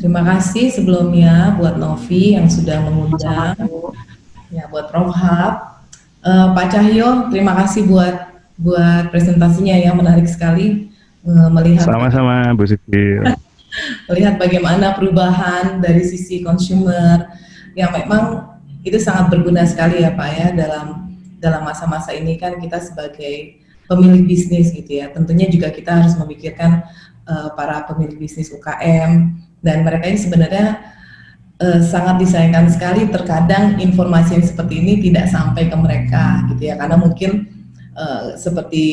Terima kasih sebelumnya buat Novi yang sudah Sama mengundang, Bu. ya buat Rohab. Pak Cahyo, terima kasih buat presentasinya ya, menarik sekali melihat Sama-sama Bu Sipil. melihat bagaimana perubahan dari sisi consumer yang memang itu sangat berguna sekali ya Pak ya dalam masa-masa ini kan kita sebagai pemilik bisnis gitu ya. Tentunya juga kita harus memikirkan para pemilik bisnis UKM dan mereka ini sebenarnya sangat disayangkan sekali terkadang informasi yang seperti ini tidak sampai ke mereka gitu ya karena mungkin seperti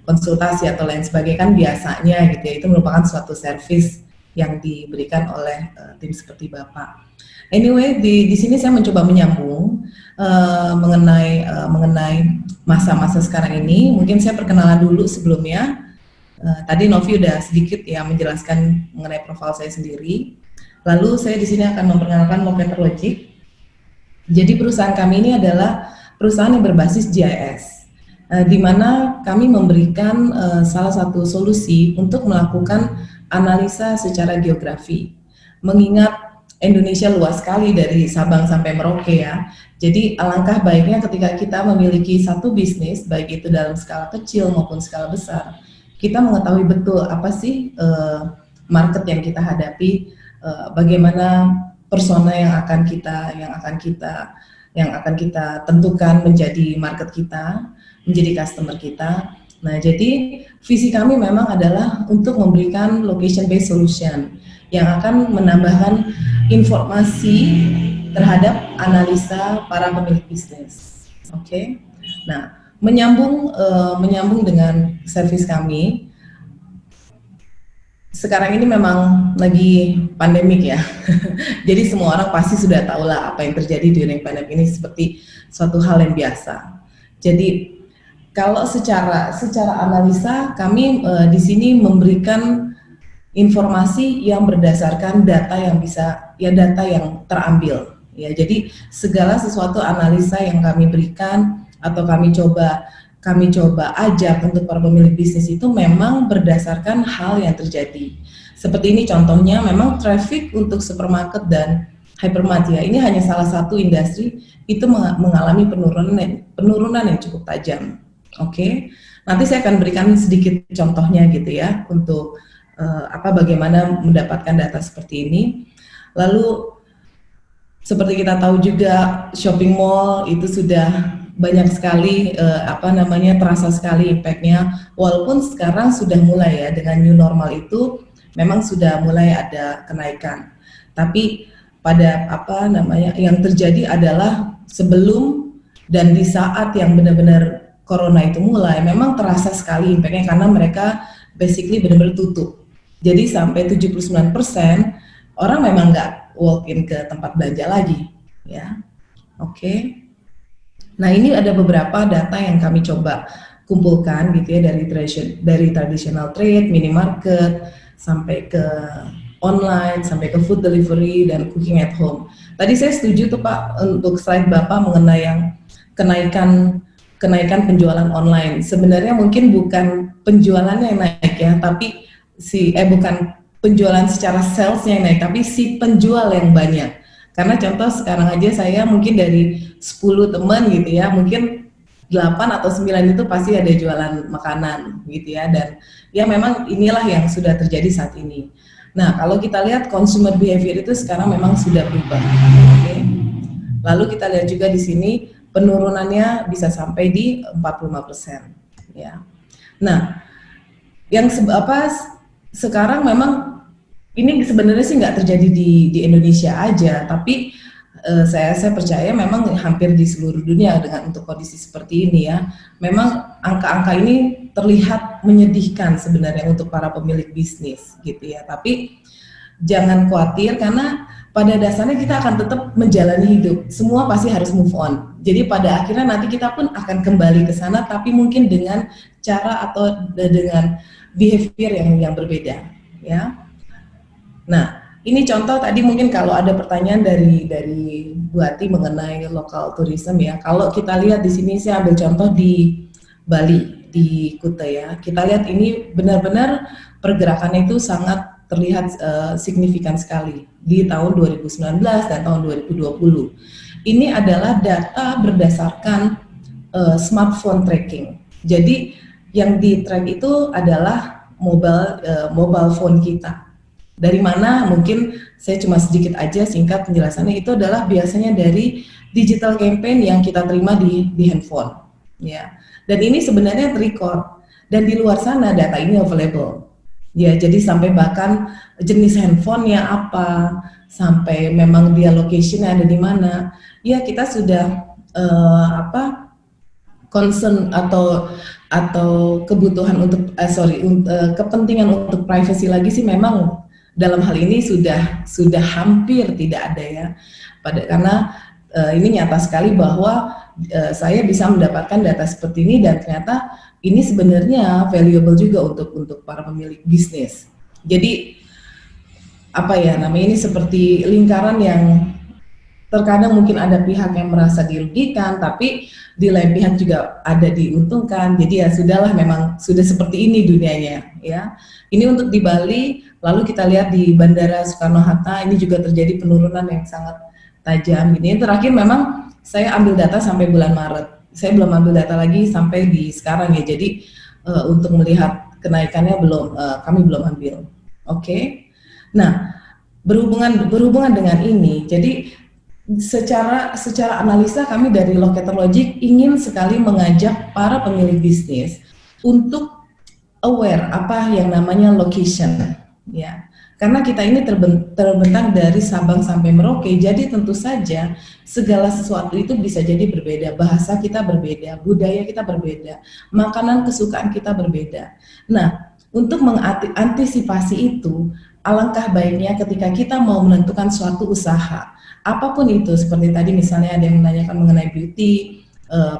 konsultasi atau lain sebagainya kan biasanya gitu ya itu merupakan suatu service yang diberikan oleh tim seperti Bapak. Anyway di sini saya mencoba menyambung mengenai masa-masa sekarang ini. Mungkin saya perkenalan dulu sebelumnya. Tadi Novi udah sedikit ya menjelaskan mengenai profil saya sendiri. Lalu saya di sini akan memperkenalkan Moveter Logic. Jadi perusahaan kami ini adalah perusahaan yang berbasis GIS, di mana kami memberikan salah satu solusi untuk melakukan analisa secara geografi. Mengingat Indonesia luas sekali dari Sabang sampai Merauke ya. Jadi alangkah baiknya ketika kita memiliki satu bisnis, baik itu dalam skala kecil maupun skala besar, kita mengetahui betul apa sih market yang kita hadapi, bagaimana persona yang akan kita tentukan menjadi market kita, menjadi customer kita. Nah, jadi visi kami memang adalah untuk memberikan location based solution yang akan menambahkan informasi terhadap analisa para pemilik bisnis. Oke. Nah, menyambung dengan service kami. Sekarang ini memang lagi pandemik ya. Jadi semua orang pasti sudah tahu lah apa yang terjadi during pandemik ini seperti suatu hal yang biasa. Jadi kalau secara analisa kami di sini memberikan informasi yang berdasarkan data yang terambil ya. Jadi segala sesuatu analisa yang kami berikan atau kami coba ajak untuk para pemilik bisnis itu memang berdasarkan hal yang terjadi. Seperti ini contohnya, memang traffic untuk supermarket dan hypermart ya, ini hanya salah satu industri itu mengalami penurunan yang cukup tajam. Oke. Nanti saya akan berikan sedikit contohnya gitu ya untuk bagaimana mendapatkan data seperti ini. Lalu seperti kita tahu juga shopping mall itu sudah banyak sekali terasa sekali impact-nya, walaupun sekarang sudah mulai ya dengan new normal itu memang sudah mulai ada kenaikan. Tapi pada yang terjadi adalah sebelum dan di saat yang benar-benar corona itu mulai memang terasa sekali impact-nya karena mereka basically benar-benar tutup. Jadi sampai 79% orang memang nggak walk in ke tempat belanja lagi, ya. Oke. Nah ini ada beberapa data yang kami coba kumpulkan gitu ya dari traditional trade, minimarket, sampai ke online, sampai ke food delivery dan cooking at home. Tadi saya setuju tuh Pak untuk slide Bapak mengenai yang kenaikan penjualan online. Sebenarnya mungkin bukan penjualannya yang naik ya, tapi bukan penjualan secara salesnya yang naik, tapi si penjual yang banyak. Karena contoh sekarang aja saya mungkin dari 10 teman gitu ya, mungkin 8 atau 9 itu pasti ada jualan makanan gitu ya, dan ya memang inilah yang sudah terjadi saat ini. Nah kalau kita lihat consumer behavior itu sekarang memang sudah berubah. Okay. Lalu kita lihat juga di sini penurunannya bisa sampai di 45% ya. Nah yang sekarang memang ini sebenarnya sih nggak terjadi di Indonesia aja, tapi saya percaya memang hampir di seluruh dunia dengan untuk kondisi seperti ini ya. Memang angka-angka ini terlihat menyedihkan sebenarnya untuk para pemilik bisnis gitu ya. Tapi jangan khawatir karena pada dasarnya kita akan tetap menjalani hidup. Semua pasti harus move on. Jadi pada akhirnya nanti kita pun akan kembali ke sana, tapi mungkin dengan cara atau dengan behavior yang berbeda ya. Nah ini contoh tadi mungkin kalau ada pertanyaan dari Bu Ati mengenai lokal tourism ya. Kalau kita lihat di sini saya ambil contoh di Bali, di Kuta ya. Kita lihat ini benar-benar pergerakannya itu sangat terlihat signifikan sekali di tahun 2019 dan tahun 2020. Ini adalah data berdasarkan smartphone tracking. Jadi yang di track itu adalah mobile phone kita. Dari mana mungkin saya cuma sedikit aja singkat penjelasannya, itu adalah biasanya dari digital campaign yang kita terima di handphone, ya. Dan ini sebenarnya record dan di luar sana data ini available, ya. Jadi sampai bahkan jenis handphonenya apa, sampai memang dia location-nya ada di mana, ya kita sudah concern atau kebutuhan untuk kepentingan untuk privacy lagi sih memang dalam hal ini sudah hampir tidak ada ya. Karena ini nyata sekali bahwa saya bisa mendapatkan data seperti ini dan ternyata ini sebenarnya valuable juga untuk para pemilik bisnis. Jadi apa ya namanya, ini seperti lingkaran yang terkadang mungkin ada pihak yang merasa dirugikan, tapi di lain pihak juga ada diuntungkan. Jadi ya sudahlah, memang sudah seperti ini dunianya ya. Ini untuk di Bali, lalu kita lihat di Bandara Soekarno-Hatta ini juga terjadi penurunan yang sangat tajam. Ini terakhir memang saya ambil data sampai bulan Maret. Saya belum ambil data lagi sampai di sekarang ya. Jadi untuk melihat kenaikannya kami belum ambil. Oke. Nah, berhubungan dengan ini, jadi secara analisa kami dari Locator Logic ingin sekali mengajak para pemilik bisnis untuk aware apa yang namanya location, ya. Karena kita ini terbentang dari Sabang sampai Merauke, jadi tentu saja segala sesuatu itu bisa jadi berbeda. Bahasa kita berbeda, budaya kita berbeda, makanan kesukaan kita berbeda. Nah, untuk mengantisipasi itu, alangkah baiknya ketika kita mau menentukan suatu usaha, apapun itu, seperti tadi misalnya ada yang menanyakan mengenai beauty,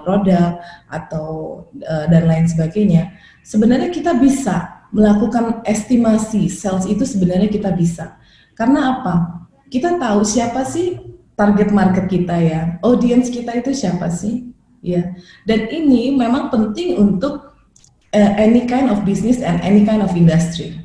produk, atau dan lain sebagainya, sebenarnya kita bisa melakukan estimasi sales itu, sebenarnya kita bisa. Karena apa? Kita tahu siapa sih target market kita ya, audience kita itu siapa sih, ya. Dan ini memang penting untuk any kind of business and any kind of industry.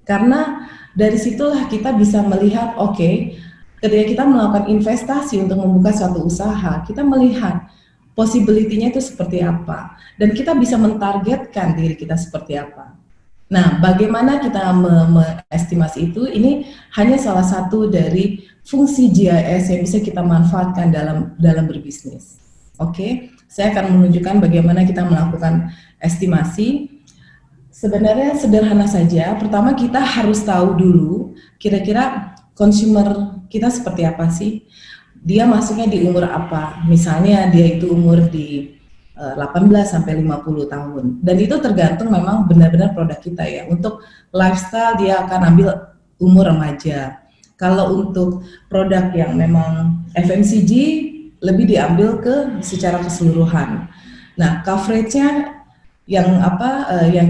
Karena dari situlah kita bisa melihat, oke, ketika kita melakukan investasi untuk membuka suatu usaha, kita melihat possibility-nya itu seperti apa, dan kita bisa mentargetkan diri kita seperti apa. Nah, bagaimana kita mengestimasi itu? Ini hanya salah satu dari fungsi GIS yang bisa kita manfaatkan dalam berbisnis. Oke, saya akan menunjukkan bagaimana kita melakukan estimasi. Sebenarnya sederhana saja. Pertama, kita harus tahu dulu kira-kira consumer kita seperti apa sih? Dia masuknya di umur apa? Misalnya dia itu umur di 18 sampai 50 tahun. Dan itu tergantung memang benar-benar produk kita ya. Untuk lifestyle dia akan ambil umur remaja. Kalau untuk produk yang memang FMCG lebih diambil secara keseluruhan. Nah, coverage-nya yang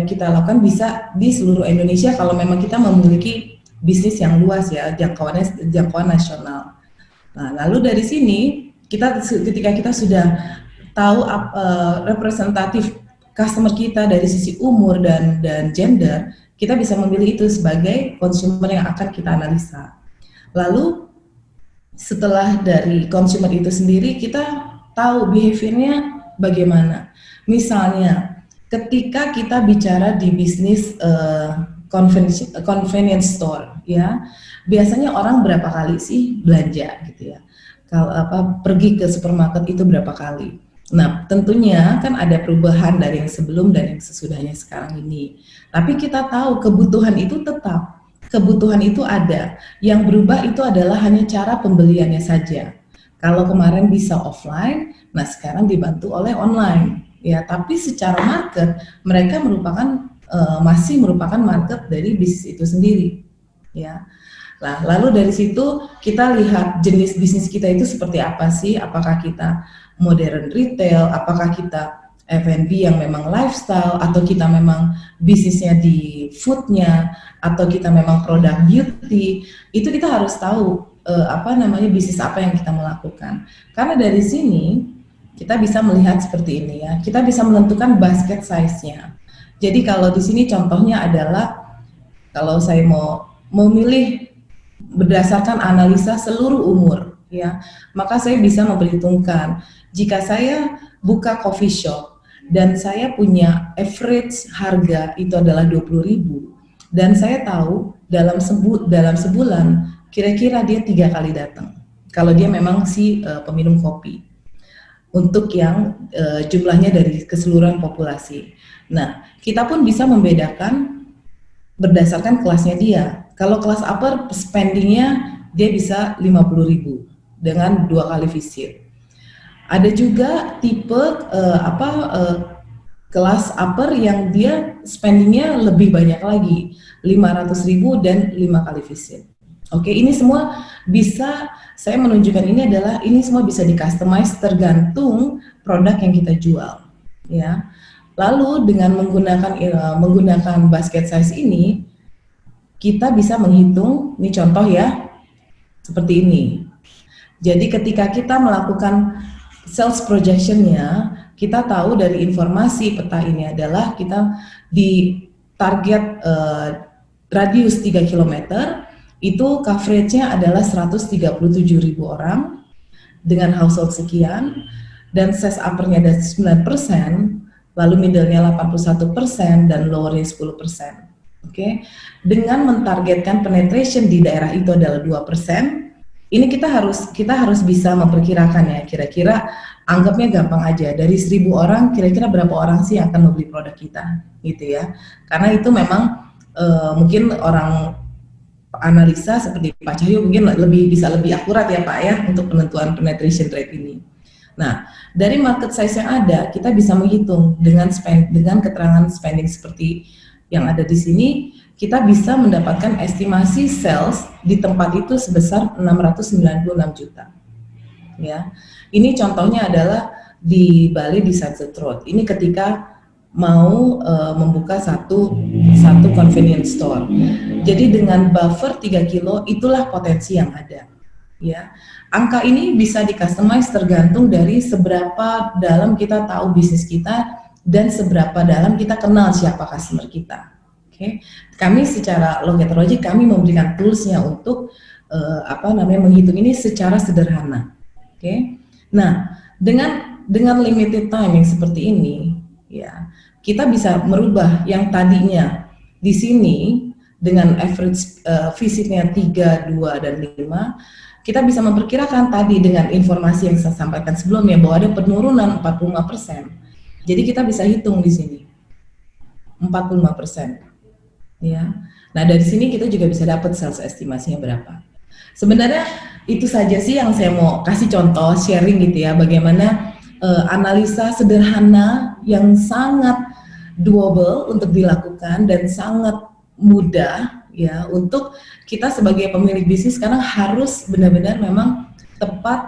kita lakukan bisa di seluruh Indonesia kalau memang kita memiliki bisnis yang luas ya, jangkauan nasional. Nah, lalu dari sini ketika kita sudah tahu representatif customer kita dari sisi umur dan gender, kita bisa memilih itu sebagai consumer yang akan kita analisa. Lalu setelah dari consumer itu sendiri, kita tahu behaviornya bagaimana. Misalnya ketika kita bicara di bisnis convenience store ya, biasanya orang berapa kali sih belanja gitu ya. Kalau pergi ke supermarket itu berapa kali. Nah, tentunya kan ada perubahan dari yang sebelum dan yang sesudahnya sekarang ini. Tapi kita tahu kebutuhan itu tetap. Kebutuhan itu ada. Yang berubah itu adalah hanya cara pembeliannya saja. Kalau kemarin bisa offline, nah sekarang dibantu oleh online. Ya, tapi secara market mereka masih merupakan market dari bisnis itu sendiri. Ya. Nah, lalu dari situ kita lihat jenis bisnis kita itu seperti apa sih? Apakah kita modern retail, apakah kita F&B yang memang lifestyle, atau kita memang bisnisnya di foodnya, atau kita memang produk beauty. Itu kita harus tahu bisnis apa yang kita melakukan. Karena dari sini kita bisa melihat seperti ini ya. Kita bisa menentukan basket size-nya. Jadi kalau di sini contohnya adalah kalau saya mau memilih berdasarkan analisa seluruh umur, ya. Maka saya bisa memperhitungkan jika saya buka coffee shop dan saya punya average harga itu adalah 20.000 dan saya tahu dalam sebulan kira-kira dia 3 kali datang. Kalau dia memang si peminum kopi untuk yang jumlahnya dari keseluruhan populasi. Nah, kita pun bisa membedakan berdasarkan kelasnya dia. Kalau kelas upper spendingnya dia bisa 50.000 dengan 2 kali visit. Ada juga tipe kelas upper yang dia spendingnya lebih banyak lagi, 500.000 dan 5 kali visit. Oke, ini semua bisa saya menunjukkan ini semua bisa di customize tergantung produk yang kita jual, ya. Lalu dengan menggunakan basket size ini, kita bisa menghitung, ini contoh ya, seperti ini. Jadi ketika kita melakukan sales projection-nya, kita tahu dari informasi peta ini adalah kita di target radius 3 km, itu coverage-nya adalah 137.000 orang dengan household sekian, dan size upper-nya ada 9%, lalu middle-nya 81% dan lower-nya 10%. Oke. Dengan mentargetkan penetration di daerah itu adalah 2%, ini kita harus bisa memperkirakan ya, kira-kira anggapnya gampang aja, dari 1.000 orang kira-kira berapa orang sih yang akan membeli produk kita gitu ya. Karena itu memang mungkin orang analisa seperti Pak Cahyo mungkin bisa lebih akurat ya Pak ya untuk penentuan penetration rate ini. Nah, dari market size yang ada, kita bisa menghitung dengan keterangan spending seperti yang ada di sini, kita bisa mendapatkan estimasi sales di tempat itu sebesar 696 juta. Ya, ini contohnya adalah di Bali di Sunset Road. Ini ketika mau membuka satu convenience store. Jadi dengan buffer 3 kilo itulah potensi yang ada. Ya, angka ini bisa di-customize tergantung dari seberapa dalam kita tahu bisnis kita dan seberapa dalam kita kenal siapa customer kita. Oke, kami secara Logetrogic kami memberikan toolsnya untuk menghitung ini secara sederhana. Oke, nah dengan limited time yang seperti ini, ya kita bisa merubah yang tadinya di sini dengan average visitnya 3, 2, dan 5. Kita bisa memperkirakan tadi dengan informasi yang saya sampaikan sebelumnya bahwa ada penurunan 45%. Jadi kita bisa hitung di sini 45%. Ya. Nah, dari sini kita juga bisa dapat sales estimasinya berapa. Sebenarnya itu saja sih yang saya mau kasih contoh sharing gitu ya, bagaimana analisa sederhana yang sangat doable untuk dilakukan dan sangat mudah ya untuk kita sebagai pemilik bisnis sekarang harus benar-benar memang tepat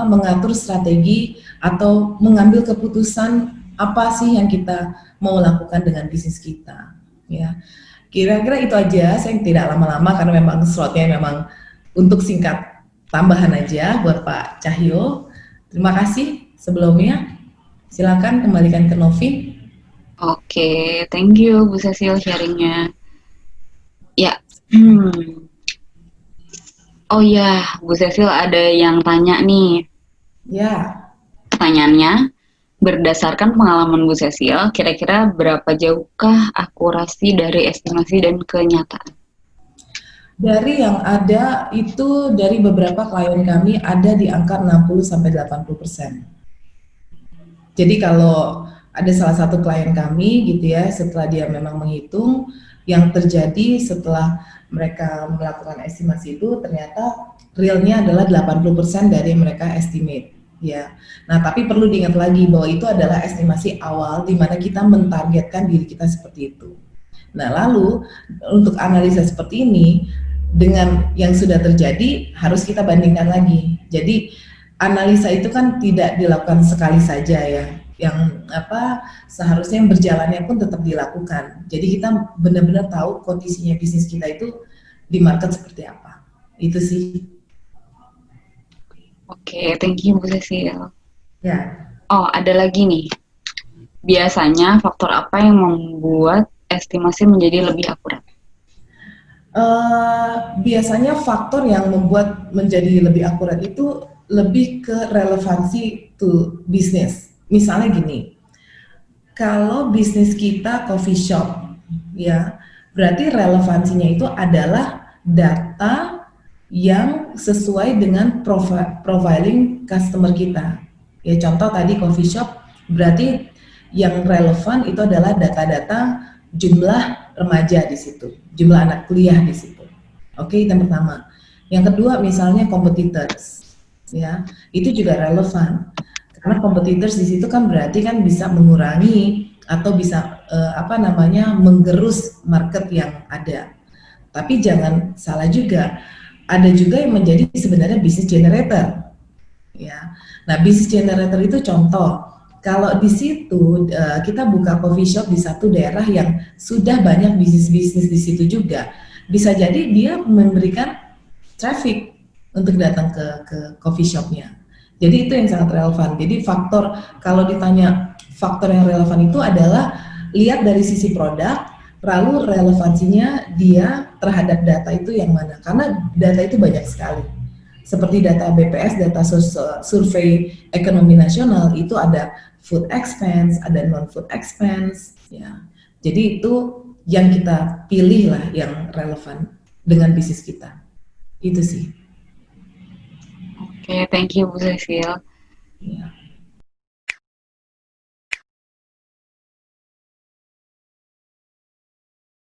mengatur strategi atau mengambil keputusan apa sih yang kita mau lakukan dengan bisnis kita ya. Kira-kira itu aja, saya tidak lama-lama karena memang slotnya memang untuk singkat tambahan aja buat Pak Cahyo. Terima kasih sebelumnya. Silakan kembalikan ke Novi. Oke, thank you Bu Cecil sharingnya. Ya, oh ya, Bu Cecil ada yang tanya nih. Ya. Pertanyaannya, berdasarkan pengalaman Bu Cecil, kira-kira berapa jauhkah akurasi dari estimasi dan kenyataan? Dari yang ada itu dari beberapa klien kami ada di angka 60-80%. Jadi kalau ada salah satu klien kami gitu ya, setelah dia memang menghitung yang terjadi setelah mereka melakukan estimasi itu ternyata realnya adalah 80% dari mereka estimate ya. Nah, tapi perlu diingat lagi bahwa itu adalah estimasi awal di mana kita mentargetkan diri kita seperti itu. Nah, lalu untuk analisa seperti ini dengan yang sudah terjadi harus kita bandingkan lagi. Jadi analisa itu kan tidak dilakukan sekali saja ya. Yang seharusnya yang berjalannya pun tetap dilakukan. Jadi kita benar-benar tahu kondisinya bisnis kita itu di market seperti apa. Itu sih. Oke, thank you Bu Cecil. Ya. Oh, ada lagi nih. Biasanya faktor apa yang membuat estimasi menjadi lebih akurat? Biasanya faktor yang membuat menjadi lebih akurat itu lebih ke relevansi to bisnis. Misalnya gini, kalau bisnis kita coffee shop, ya, berarti relevansinya itu adalah data yang sesuai dengan profiling customer kita. Ya, contoh tadi coffee shop, berarti yang relevan itu adalah data-data jumlah remaja di situ, jumlah anak kuliah di situ. Oke, itu yang pertama. Yang kedua, misalnya competitors, ya, itu juga relevan. Karena competitors di situ kan berarti kan bisa mengurangi atau bisa menggerus market yang ada. Tapi jangan salah juga, ada juga yang menjadi sebenarnya business generator. Ya, nah business generator itu contoh. Kalau di situ kita buka coffee shop di satu daerah yang sudah banyak bisnis-bisnis di situ juga, bisa jadi dia memberikan traffic untuk datang ke coffee shopnya. Jadi itu yang sangat relevan. Jadi faktor, kalau ditanya faktor yang relevan itu adalah lihat dari sisi produk, lalu relevansinya dia terhadap data itu yang mana. Karena data itu banyak sekali. Seperti data BPS, data survei ekonomi nasional, itu ada food expense, ada non-food expense. Ya. Jadi itu yang kita pilih lah yang relevan dengan bisnis kita. Itu sih. Oke, thank you Bu Cecil. Ya.